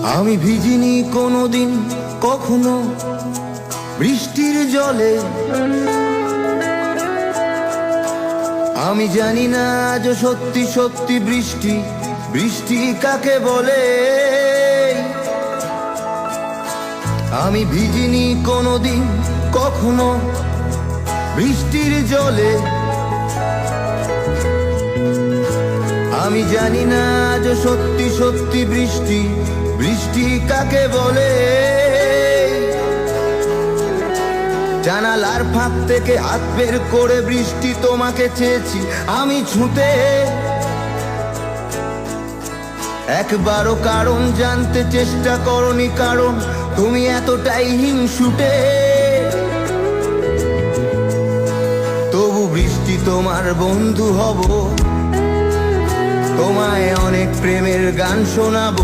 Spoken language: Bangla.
আমি ভিজিনি কোনোদিন কখনো বৃষ্টির জলে, আমি জানি না আজ সত্যি সত্যি বৃষ্টি বৃষ্টি কাকে বলে। আমি ভিজিনি কোনোদিন কখনো বৃষ্টির জলে, আমি জানি না আজ সত্যি সত্যি বৃষ্টি বৃষ্টি কাকে বলে। জানালার ফাঁক থেকে হাত বের করে বৃষ্টি তোমাকে চেয়েছি আমি ছুঁতে, একবারও কারণ জানতে চেষ্টা করনি, কারণ তুমি এতটাই হিংসুটে। তবু বৃষ্টি তোমার বন্ধু হব, তোমায় অনেক প্রেমের গান শোনাবো,